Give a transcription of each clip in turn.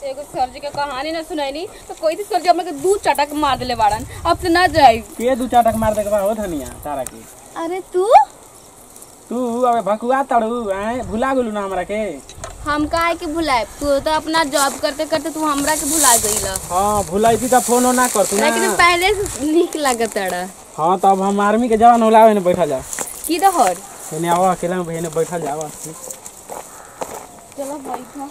एगो सर जी के कहानी ना सुनाई तो कोई थी सर जी हमके 2 चटक मार देले बाड़न। अब से ना जाई के 2 चटक मार दे के बा हो धनिया तारा के। अरे तू अबे भकुआ तड़ू आए भुला गेलू ना हमरा के। हम काहे के भुलाए, तू तो अपना जॉब करते करते तू हमरा के भुला गईला। हां भुलाई थी त फोन ना कर तू ना, लेकिन पहले से नीक लागत रहा। हां तब हम आर्मी के जवान होलावे ने बैठा जा की दहर एने आवा अकेला में बहने बैठा जावा। चलो बैठो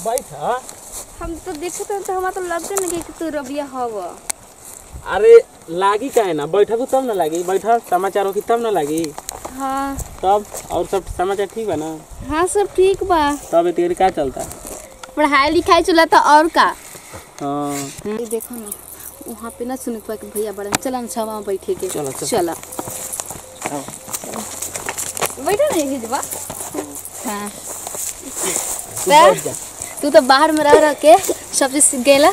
बैठा। हम तो देखत तो हमरा तो लगते नहीं कि तू रबिया हव। अरे लागी काहे ना, बैठा तब ना लागी, बैठा समाचार हो कि तब ना लागी। हाँ तब और सब समाचार ठीक बा ना? हाँ सब ठीक बा। तब तेरे का चलता? पढ़ाई लिखाई चला था और का। हाँ देखो ना वहाँ पे ना सुन पा के भैया बड़ा चला ना छावा में बैठे के। चला चला बैठा नहीं हिजवा। हाँ तू तो बाहर में रह के सब चीज सीख गेला।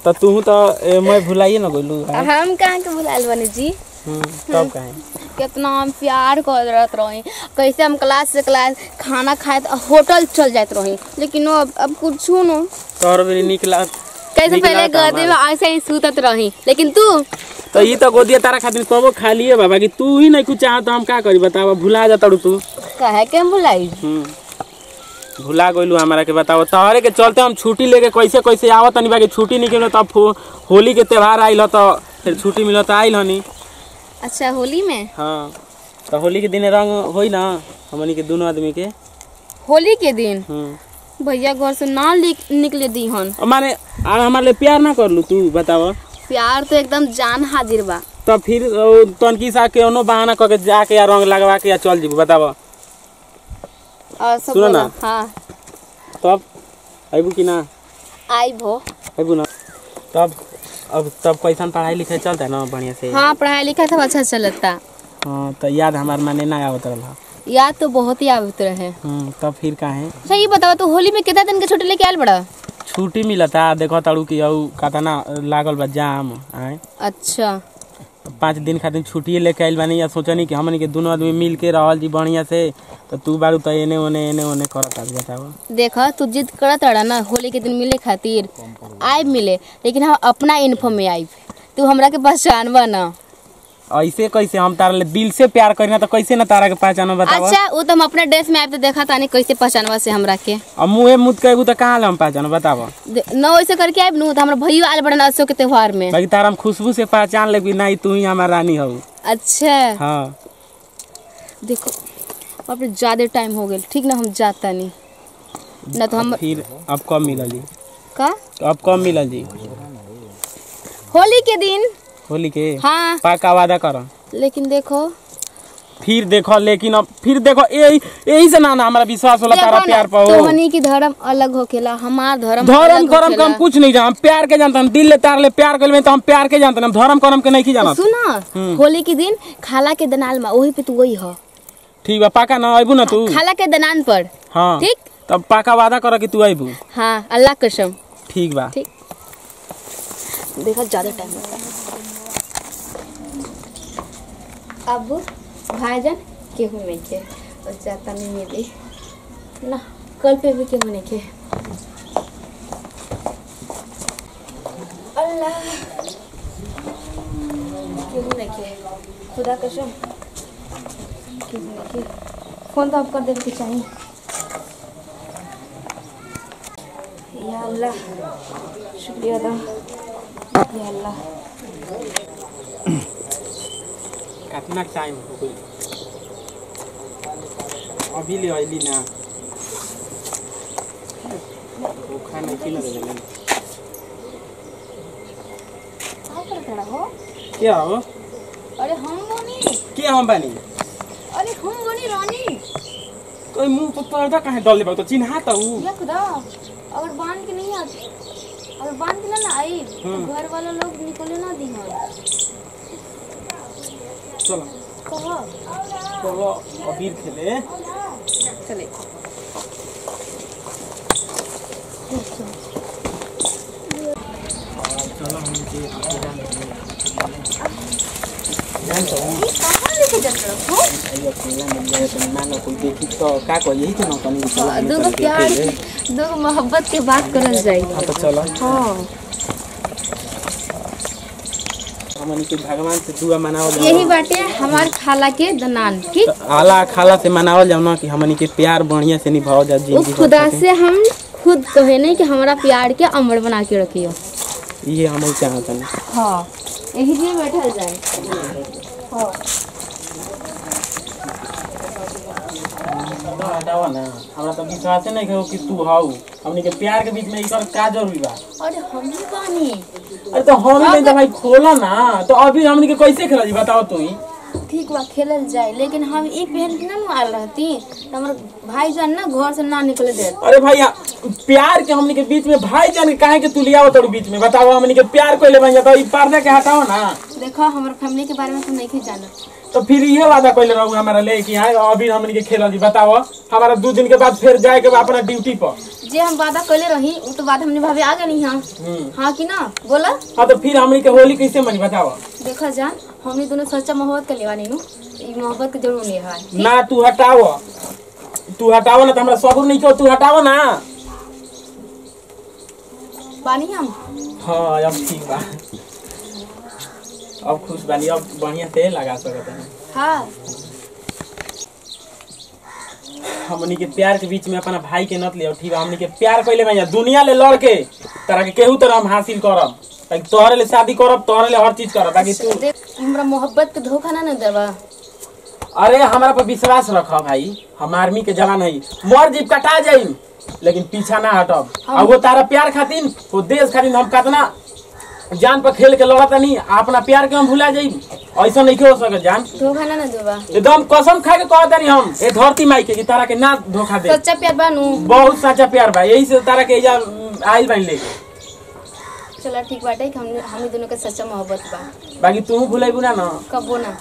तो तू तो मैं भुलाइए ना गोलू। हम कहाँ के भुलाइल बनी जी। तब काहे कितना हम प्यार करत रही, कैसे हम क्लास से क्लास खाना खाए तो होटल चल जाते रही, लेकिन अब कुछ न तोर भी निकला। कैसे पहले गद्दे में ऐसे ही सूतत रही, लेकिन तू तो ये तो गोदिया तारा खातिर कबो खा लिए बाबा कि तू ही नहीं कुछ चाह तो हम का करी बतावा, भुला जाता तू। काहे के हम भुलाई? भुला गइलू हमरा के बताओ। तोहरे के चलते हम छुट्टी लेके कैसे कैसे आवत नहीं बाकी छुट्टी निकलो तब होली के त्योहार आइल हो तो फिर छुट्टी मिलो तो आइल हनी। अच्छा होली में? हाँ तो होली के दिन रंग होई ना हमनी के दोनों आदमी के। होली के दिन भैया घर से ना निकले दी हन। माने हमारे लिए प्यार ना कर लू तू बतावा। प्यार तो एकदम जान हाजिर बा। तो फिर तनकी सा के ओनो बहाना करके जाके या रंग लगवा के या चल जीबू बतावा। और सब सुनो ना। हाँ तब आइबू कि ना? आइबो आइबू ना। तब अब तब कैसन पढ़ाई लिखाई चलता है ना बढ़िया से? हाँ पढ़ाई लिखाई सब अच्छा चलता। हाँ तो याद हमार माने ना आवत रहा। याद तो बहुत ही आवत रहे। तब फिर काहे? अच्छा ये बताओ तो होली में कितना दिन के छुट्टी लेके आयल बड़ा? छुट्टी मिलता देखो तड़ू की कहता लागल बा जाम आए। अच्छा 5 दिन खातिर छुट्टी लेके आइल बानी या सोचनी कि हमनी के दोनों आदमी मिल के रहल जी बढ़िया से। तो तू बारू तो एने ओने करत आ बताओ। देखा तू जिद करत रहा ना होली के दिन मिले खातिर, आइब मिले, लेकिन हम अपना इन्फो में आइब। तू हमरा के पहचानबा ना। ऐसे कैसे? हम तारा ले दिल से प्यार करी ना तो कैसे ना तारा के पहचानो बताओ। अच्छा वो तो हम अपने ड्रेस में आइब तो देखा तानी कैसे पहचानवा से हमरा के। अब मुँह मुद कहबू तो कहाँ हम पहचानो बताओ। न वैसे करके आइब नु तो हमरा भैया आल बड़न अशोक के त्योहार में। बाकी तारा हम खुशबू से पहचान लेबी नहीं तू ही हमार रानी हो। अच्छा हाँ देखो अब ज्यादा टाइम हो गया, ठीक ना हम जाता नहीं ना तो हम फिर अब कब मिलल जी का? अब कब मिलल जी? होली के दिन। होली के? हाँ पक्का वादा करो। लेकिन देखो फिर देखो लेकिन अब फिर देखो यही से ना हमारा विश्वास होला तारा प्यार पर। तोहनी की धर्म अलग होखेला, हमार धर्म करम हम कुछ नहीं जान, हम प्यार के जानते हम दिल ले तार ले प्यार कर तो हम प्यार के जानते हम धर्म करम के नहीं की जाना। सुना होली के दिन खाला के दनाल में वही पे तू वही हो। ठीक बा पक्का ना आइबू ना तू? खाला के दनान पर। हाँ ठीक तब पक्का वादा कर कि तू आइबू। हाँ अल्लाह कसम। ठीक बा। ठीक देखा ज्यादा टाइम होता है। अब भाईजान केहू नहीं के और जाता नहीं मिली ना, कल पे भी केहू नहीं के। अल्लाह केहू नहीं के, खुदा कसम केहू नहीं के। फोन तो आप कर देने के चाहिए। या अल्लाह शुक्रिया अदा। या अल्लाह कितना टाइम हो गई अभी ले आइली ना? भूखा नहीं खिला देले। खड़ा हो। क्या हो? अरे हम बनी। क्या हम बनी? अरे हम बनी रानी। तो मुंह पर पर्दा काहे डालले बा? तो चिन्हा त हूं। या खुदा अगर बांध के नहीं आती, अगर बांध के ना आई तो घर वाला लोग निकले ना दी हन। चलो चलो अबीर खेले चले। चलो हम के कहां लेके जा रहे हो? है तो मानो कोई देखी तो का कह यही तो ना कनी दो प्यार दो मोहब्बत के बात करल जाए। हां तो चलो हां हमनी के भगवान से दुआ मनाओ जाओ। यही बाटे हमार खाला के दनान ठीक आला खाला से मनाओ जाओ ना कि हमनी के प्यार बढ़िया से निभाओ जा उस खुदा से हम खुद कहे नहीं कि हमारा प्यार के अमर बना के रखियो। ये हम चाहते हैं। हाँ यही जी बैठल जाए। हाँ तो हटाओ ना हमरा तो विश्वास नहीं कहो कि तू हाउ हमनी के प्यार के बीच में इकर का जरूरी बा। अरे हम ही बानी। अरे तो हम नहीं तो भाई खोला ना तो अभी हमनी के कैसे खेला जी बताओ तू ही। ठीक बा खेलल जाए लेकिन हम एक पहन के ना आल रहती तो हमारे भाईजान ना घर से ना निकले दे। अरे भैया प्यार के हमनी के बीच में भाईजान के काहे के तू लियाओ तोड़ बीच में बताओ हमनी के प्यार कोइले बन जाता ई पर्दा के हटाओ ना। देखो हमारे फैमिली के बारे में तुम नहीं जानत तो फिर ये वादा कोइले रहू हमारा ले कि हां अभी हमनी के खेला जी बताओ हमारा 2 दिन के बाद फिर जाए के अपना ड्यूटी पर। जे हम वादा कइले रही उ तो वादा हमने भाभी आ गनी हां। हां कि ना बोला। हां तो फिर हमनी के होली कैसे मनी बताओ। देखो जान हमनी दोनों सच्चा मोहब्बत के लेवानी नु ई मोहब्बत के जरूर नहीं है ना तू हटाओ ना तो हमरा सबूर नहीं को तू हटाओ ना। बानी हम हां अब ठीक बा अब खुश बानी अब बढ़िया से लगा सकत है। हां हमनी के प्यार के बीच में अपना भाई के नत लियो ठीक है। हमनी के प्यार कइले में दुनिया ले लड़ के तरह के केहू तरह हम हासिल करब ताकि तोहरे ले शादी करब तोहरे ले हर चीज करब ताकि तू देख हमरा मोहब्बत के धोखा ना देबा। अरे हमारा पर विश्वास रखो भाई हम आर्मी के जवान हई मर जीव कटा जाई लेकिन पीछा ना हटब। और वो तारा प्यार खातिर वो देश खातिर हम कितना जान पर खेल के लड़ता नहीं अपना प्यार के हम भुला जाई ऐसा नहीं हो सके जान धोखा ना देबा। एकदम कसम खा के कहता नहीं हम ए धरती माई के कि तारा के ना धोखा दे। सच्चा प्यार बानू बहुत सच्चा प्यार बा यही से तारा के एजा आई बन ले। चला ठीक बाटे कि हम दोनों के सच्चा मोहब्बत बा बाकी तू भुलाइबू ना ना कबो ना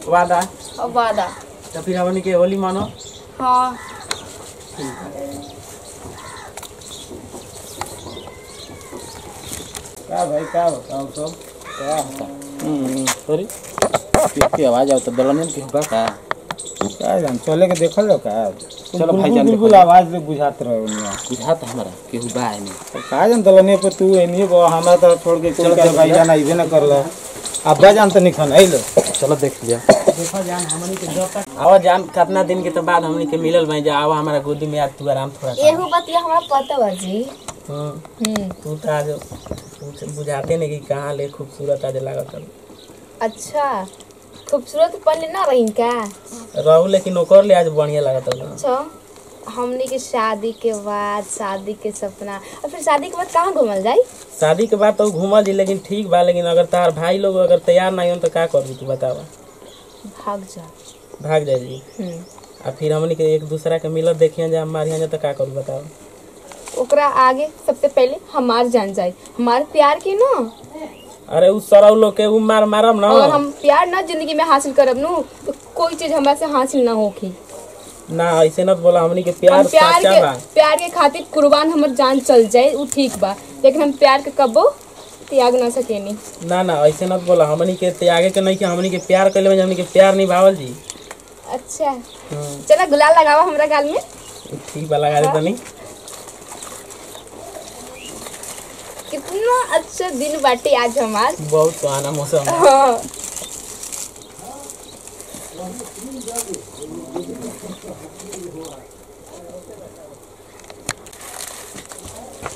वादा अब वादा। तो फिर हमनी के होली मानो। हां क्या भाई क्या बताओ सब क्या सॉरी की आवाज आवत दलनियन की होगा क्या जान चले के देखल लो का चलो भाईजान बिल्कुल आवाज से बुझात रहे उनिया बुझात हमरा केहू बा है नहीं तो का जान दलनिया पर तू एनी हमरा तो छोड़ के चल के भाईजान आइबे ना करला अब्बा जान तो निखन आइलो चलो देख लिया देखो जान हमनी के जब तक आवा जान कितना दिन के तो बाद हमनी के मिलल भाई जा आवा हमारा गोदी में आज तू आराम थोड़ा एहू बतिया हमरा पता बा जी। तू तो आज बुझाते नहीं कि कहाँ ले खूबसूरत आज लागत है। अच्छा खूबसूरत पहले ना रही का रहू लेकिन ओकर ले आज बढ़िया लागत है। अच्छा हमने के शादी के बाद शादी के सपना और फिर शादी के बाद कहाँ घूमल जाई। शादी के बाद तो घूमल जी लेकिन ठीक बा लेकिन अगर तार भाई लोग अगर तैयार नहीं हो तो का करबू तू बतावा। भाग जाए जी और फिर हमनी के एक दूसरा के मिलत देखिए जा मारिया जा तो का करू बताओ। ओकरा आगे सबसे पहले हमार जान जाए हमार प्यार की ना। अरे उस सरौ लोग के उ मारम ना अगर हम प्यार ना जिंदगी में हासिल करब नु तो कोई चीज हमरा से हासिल ना होगी ना ऐसे न बोला हमनी के प्यार सच्चा बा। प्यार के खातिर कुर्बान हमर जान चल जाए उ ठीक बा लेकिन हम प्यार के कबो त्याग ना सकेनी। ना ना ऐसे न बोला हमनी के त्यागे के नहीं कि हमनी के प्यार कइले में हमनी के प्यार निभावल जी। अच्छा चला गुलाल लगावा हमरा गाल में। ठीक बा लगा दे तनी। कितना अच्छा दिन बाटे आज हमार बहुत सुहाना मौसम। हाँ।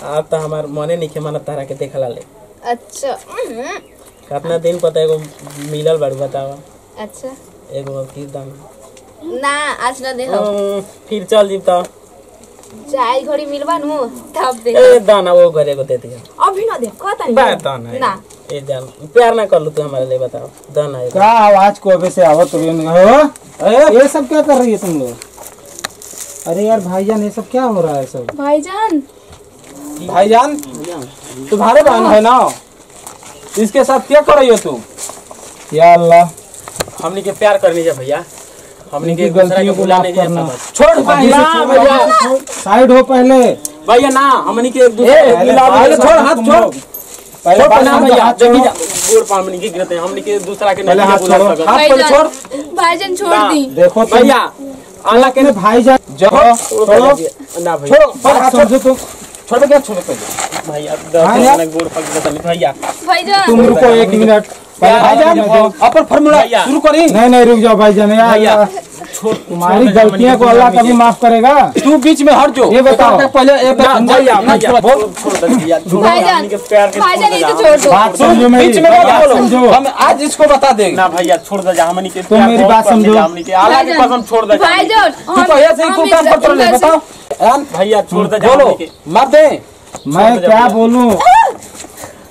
अब तो हमार मने नहीं के मन तारा के देखला ले। अच्छा कितना दिन पता एगो मिलल बाड़ू बतावा। अच्छा एगो किस दाम ना आज ना दे हम फिर चल जीव तो चाय घड़ी मिलवा नु तब दे ए दाना वो घरे को दे दिया अभी ना दे कहता नहीं बात दाना ना ए जान प्यार ना कर लू तू हमारे लिए बताओ दाना है क्या आवाज को अबे से आवत हो ये सब क्या कर रही है तुम लोग। अरे यार भाईजान ये सब क्या हो रहा है सब। भाईजान भाईजान तुम्हारे बहन है ना इसके साथ क्या कर रही हो तुम। या अल्लाह हमनी के प्यार करनी है भैया हमनी के गलतियों को माफ नहीं करना। छोड़ भैया साइड हो पहले भैया ना हमनी के एक दूसरे पहले छोड़ हाथ छोड़ पहले ना भैया देखी जा गोड़ पर हमनी के गिरते हैं हमनी के दूसरा के नहीं हाथ बुला छोड़ो सकते। हाथ पहले छोड़ भाईजान छोड़ दी देखो भैया आला के भाईजान छोड़ो ना भाई छोड़ो बात समझो तुम छोड़ो क्या छोड़ो पहले भैया दस गोड़ पकड़ बता भैया भाईजान तुम रुको 1 मिनट भाईजान अपन फार्मूला शुरू करी नहीं रुक जाओ भाईजान यार तुम्हारी गलतियां को अल्लाह कभी माफ करेगा। तू बीच में हट जो ये बताओ पहले भाईजान ये तो छोड़ दो बात समझो बीच में समझो हम आज इसको बता देंगे ना भैया छोड़ दे हमनी के तुम मेरी बात समझो हमनी के आला के कसम छोड़ दे भाईजान तू पहले से ही तू काम करते रहे बताओ भैया छोड़ दे बोलो मार दे मैं क्या बोलूं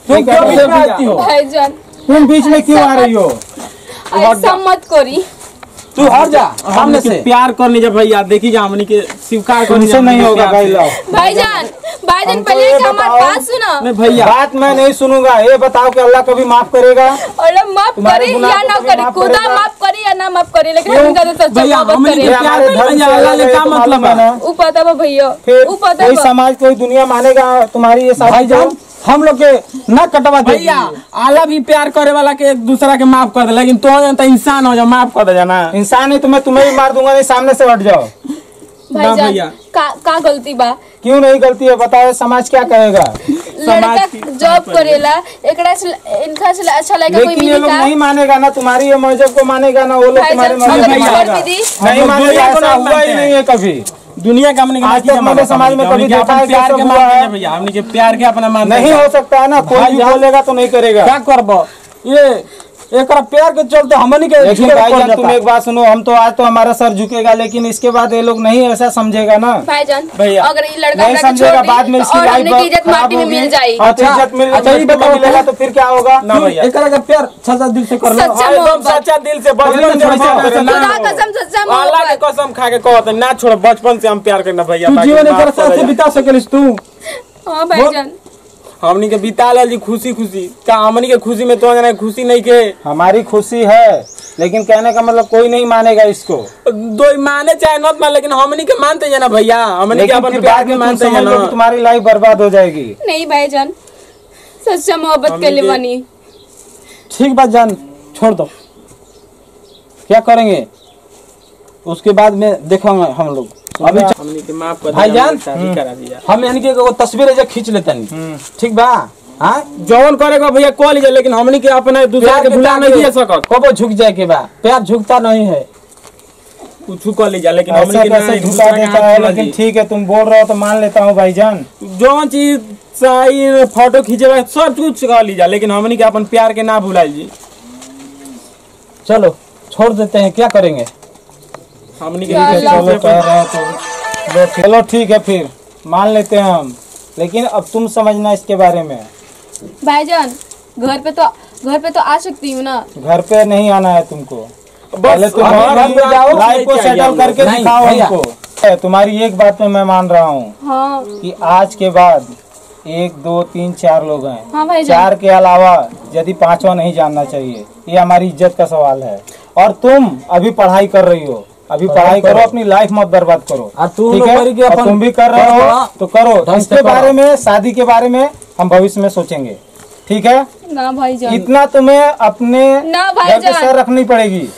तुम क्यों बीच में आती हो भाईजान तुम बीच में क्यों आ रही हो ऐसा मत करी तू हट जा सामने से प्यार करने जब भैया देखी जा हमनी के स्वीकार करने तुमसे नहीं होगा भाई भाईजान पहले एक हमारी बात सुनो नहीं भैया बात मैं नहीं सुनूंगा। ये बताओ कि अल्लाह कभी माफ करेगा और माफ करे या ना करे खुदा माफ करे या ना माफ करे लेकिन हम कहते सच्चा भैया मोहब्बत हमनी के करे प्यार भैया अल्लाह ने क्या मतलब है ऊ पता बा भैया फिर ऊ पता कोई बा समाज कोई दुनिया मानेगा तुम्हारी ये शादी भाईजान हम लोग के ना कटवा दे भैया आला भी प्यार करे वाला के एक दूसरा के माफ कर दे लेकिन तो इंसान हो जा माफ कर दे जाना इंसान है तो मैं तुम्हें भी मार दूंगा नहीं सामने से हट जाओ। भाईजान का गलती बा क्यों नहीं गलती है बताओ समाज क्या कहेगा। लड़का जॉब करेला एकरा से इनका से अच्छा लगा कोई लेकिन ये मिली लोग का नहीं मानेगा ना तुम्हारी ये मजहब को मानेगा ना वो लोग तुम्हारे मजहब को मानेगा नहीं मानेगा ऐसा हुआ ही नहीं है कभी दुनिया का हमने आज तक मैंने समाज में कभी देखा है प्यार के हुआ मान है भैया हमने के प्यार के अपना मान नहीं हो सकता है ना कोई भी बोलेगा तो नहीं करेगा क्या करबो ये एक प्यार के चलते हमनी के लेकिन भाईजान तुम एक बात सुनो हम तो आज तो हमारा सर झुकेगा लेकिन इसके बाद ये लोग नहीं ऐसा समझेगा ना भाईजान भैया अगर ये लड़का नहीं समझेगा बाद में इसकी लाइफ इज्जत माटी में मिल जाए इज्जत मिलेगा तो फिर क्या होगा ना भैया एक का प्यार सच्चा दिल से कर लो एकदम सच्चा दिल से खुदा कसम सच्चा अल्लाह के कसम खा के कहते ना छोड़ बचपन से हम प्यार करना भैया तू जीवन एक साथ से बिता सकेलिस तू हां भाईजान हमनी के बिता ली खुशी खुशी का हमनी के खुशी में तो जाना खुशी नहीं के हमारी खुशी है लेकिन कहने का मतलब कोई नहीं मानेगा इसको दो माने चाहे न मान लेकिन हमनी के मानते हैं ना भैया हमनी के अपन प्यार के मानते हैं ना तुम्हारी लाइफ बर्बाद हो जाएगी। नहीं भाईजान सच्चा मोहब्बत के लिए बनी ठीक बात जान छोड़ दो क्या करेंगे उसके बाद में देखेंगे हम लोग अभी हमनी के माफ कर भाईजान शादी करा दिया हम यानी कि वो तस्वीर जो खींच लेते हैं ठीक बा हाँ जौन करेगा भैया कॉल लीजिए लेकिन हमनी के अपने दूसरा के भुला नहीं दे सकत कबो झुक जाए के बा प्यार झुकता नहीं है कुछ कर लीजिए लेकिन हमनी के ऐसा झुका देता है लेकिन ठीक है तुम बोल रहे हो तो मान लेता हूँ भाईजान जौन चीज सही फोटो खींचे सब कुछ कर लीजिए लेकिन हमनी के अपन प्यार के ना भुलाइए चलो छोड़ देते हैं क्या करेंगे हमनी के चलो कह रहे हैं तो चलो ठीक है फिर मान लेते हैं हम लेकिन अब तुम समझना इसके बारे में। भाईजान घर पे तो आ सकती हूँ ना। घर पे नहीं आना है तुमको पहले तुम लाइफ को सेटल करके दिखाओ हमको। तुम्हारी एक बात में मैं मान रहा हूँ हाँ। कि आज के बाद 1 2 3 4 लोग हैं। हाँ 4 के अलावा यदि 5वां नहीं जानना चाहिए। ये हमारी इज्जत का सवाल है और तुम अभी पढ़ाई कर रही हो अभी पढ़ाई करो अपनी लाइफ मत बर्बाद करो। ठीक है और तुम भी कर रहे हो तो करो। इसके बारे में शादी के बारे में हम भविष्य में सोचेंगे ठीक है ना भाईजान। इतना तुम्हें अपने घर पे सर रखनी पड़ेगी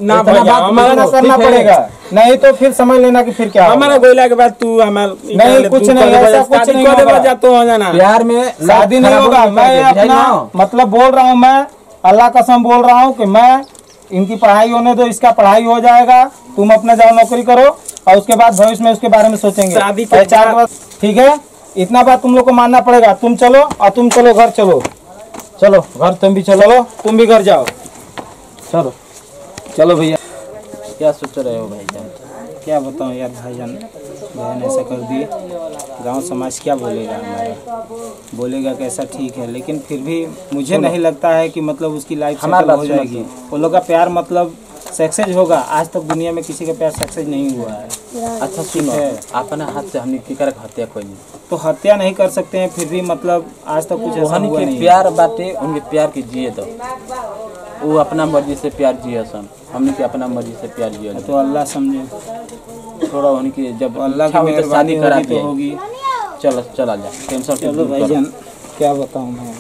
ना भैया हमारा करना पड़ेगा नहीं तो फिर समझ लेना कि फिर क्या हमारा गोइला के बाद तू हमारा नहीं कुछ नहीं ऐसा कुछ नहीं होगा। तो हो जाना प्यार में शादी नहीं होगा। मैं अपना मतलब बोल रहा हूँ मैं अल्लाह कसम बोल रहा हूँ कि मैं इनकी पढ़ाई होने दो इसका पढ़ाई हो जाएगा तुम अपने जाओ नौकरी करो और उसके बाद भविष्य में उसके बारे में सोचेंगे शादी के 4 बार ठीक है। इतना बात तुम लोग को मानना पड़ेगा। तुम चलो और तुम चलो घर चलो चलो घर तुम भी चलो तुम भी घर जाओ चलो चलो भैया। क्या सोच रहे हो भाईजान? क्या बताऊँ यार भाईजान बहन ऐसा कर दी गांव समाज क्या बोलेगा हमारा बोलेगा कैसा ठीक है लेकिन फिर भी मुझे नहीं लगता है कि मतलब उसकी लाइफ सेटल हो जाएगी। वो लोग का प्यार मतलब सक्सेस होगा। आज तक दुनिया में किसी का प्यार सक्सेस नहीं हुआ है। अच्छा सुनो अपना हाथ से हमने केकर हत्या कोई तो हत्या नहीं कर सकते हैं फिर भी मतलब आज तक कुछ ऐसा हुआ नहीं। प्यार बाटे उनके प्यार के जिए दो वो अपना मर्जी से प्यार जिए सन हमने के अपना मर्जी से प्यार जिए तो अल्लाह समझे थोड़ा उनकी जब अल्लाह की मेहरबानी शादी करा तो होगी। चलो चला जा टेंशन चलो भाईजान क्या बताऊँ मैं